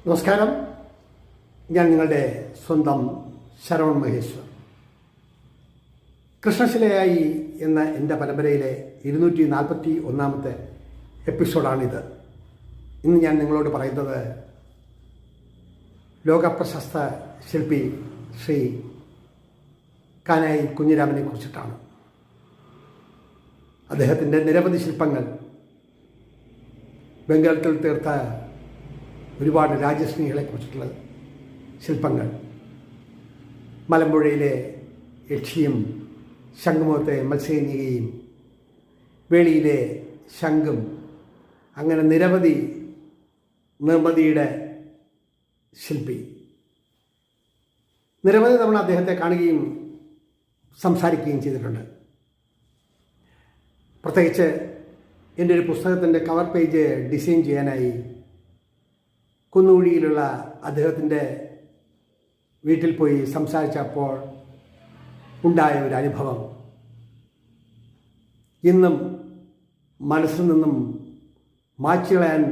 നമസ്കാരം. ഞാൻ നിങ്ങളുടെ സ്വന്തം ശരവൺ മഹേശ്വർ. കൃഷ്ണശിലയായി എന്ന എൻ്റെ പരമ്പരയിലെ 241 എപ്പിസോഡാണിത്. ഇന്ന് ഞാൻ നിങ്ങളോട് പറയുന്നത് ലോകപ്രശസ്ത ശില്പി ശ്രീ കാനായി കുഞ്ഞിരാമനെ കുറിച്ചിട്ടാണ്. അദ്ദേഹത്തിൻ്റെ നിരവധി ശില്പങ്ങൾ, വെങ്കലത്തിൽ തീർത്ത ഒരുപാട് രാജസ്നേഹികളെക്കുറിച്ചിട്ടുള്ള ശില്പങ്ങൾ, മലമ്പുഴയിലെ യക്ഷിയും ശംഖുമുഖത്തെ മത്സ്യകന്യകയും വേളിയിലെ ശംഖും, അങ്ങനെ നിരവധി നിർമ്മിതിയുടെ ശില്പി. നിരവധി തവണ അദ്ദേഹത്തെ കാണുകയും സംസാരിക്കുകയും ചെയ്തിട്ടുണ്ട്. പ്രത്യേകിച്ച് എൻ്റെ ഒരു പുസ്തകത്തിൻ്റെ കവർ പേജ് ഡിസൈൻ ചെയ്യാനായി കുന്നുകുഴിയിലുള്ള അദ്ദേഹത്തിൻ്റെ വീട്ടിൽ പോയി സംസാരിച്ചപ്പോൾ ഉണ്ടായ ഒരു അനുഭവം ഇന്നും മനസ്സിൽ നിന്നും മായ്ച്ചുകളയാൻ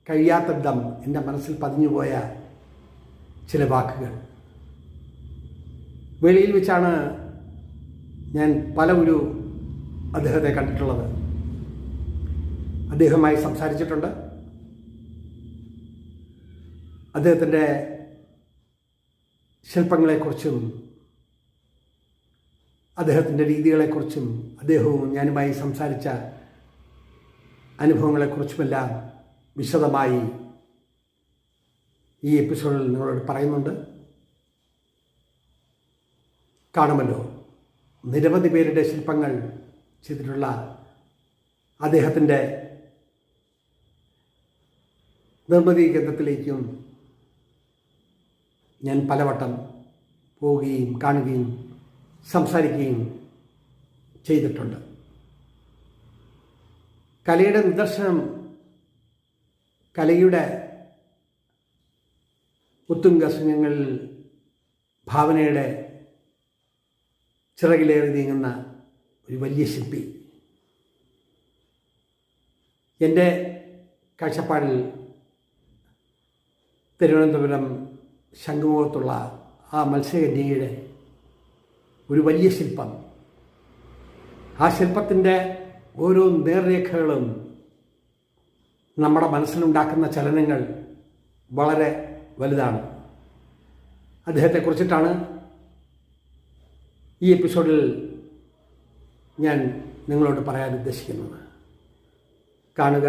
കഴിയാത്ത വിധം എൻ്റെ മനസ്സിൽ പതിഞ്ഞുപോയ ചില വാക്കുകൾ. വെളിയിൽ വെച്ചാണ് ഞാൻ പലവരു അദ്ദേഹത്തെ കണ്ടിട്ടുള്ളത്. അദ്ദേഹവുമായി സംസാരിച്ചിട്ടുണ്ട്. അദ്ദേഹത്തിൻ്റെ ശില്പങ്ങളെക്കുറിച്ചും അദ്ദേഹത്തിൻ്റെ രീതികളെക്കുറിച്ചും അദ്ദേഹവും ഞാനുമായി സംസാരിച്ച അനുഭവങ്ങളെക്കുറിച്ചുമെല്ലാം വിശദമായി ഈ എപ്പിസോഡിൽ നിങ്ങളോട് പറയുന്നുണ്ട്. കാണുമല്ലോ, നിരവധി പേരുടെ ശില്പങ്ങൾ ചെയ്തിട്ടുള്ള അദ്ദേഹത്തിൻ്റെ നിർമ്മിതി കേന്ദ്രത്തിലേക്കും ഞാൻ പലവട്ടം പോവുകയും കാണുകയും സംസാരിക്കുകയും ചെയ്തിട്ടുണ്ട്. കലയുടെ നിദർശനം, കലയുടെ ഉത്തുംഗശൃംഗങ്ങളിൽ ഭാവനയുടെ ചിറകിലേറി നീങ്ങുന്ന ഒരു വലിയ ശില്പി. എൻ്റെ കാഴ്ചപ്പാടിൽ തിരുവനന്തപുരം ശംഖുമുഖത്തുള്ള ആ മത്സ്യകന്യകയുടെ ഒരു വലിയ ശില്പം, ആ ശില്പത്തിൻ്റെ ഓരോ നേർരേഖകളും നമ്മുടെ മനസ്സിലുണ്ടാക്കുന്ന ചലനങ്ങൾ വളരെ വലുതാണ്. അദ്ദേഹത്തെക്കുറിച്ചിട്ടാണ് ഈ എപ്പിസോഡിൽ ഞാൻ നിങ്ങളോട് പറയാൻ ഉദ്ദേശിക്കുന്നത്. കാണുക.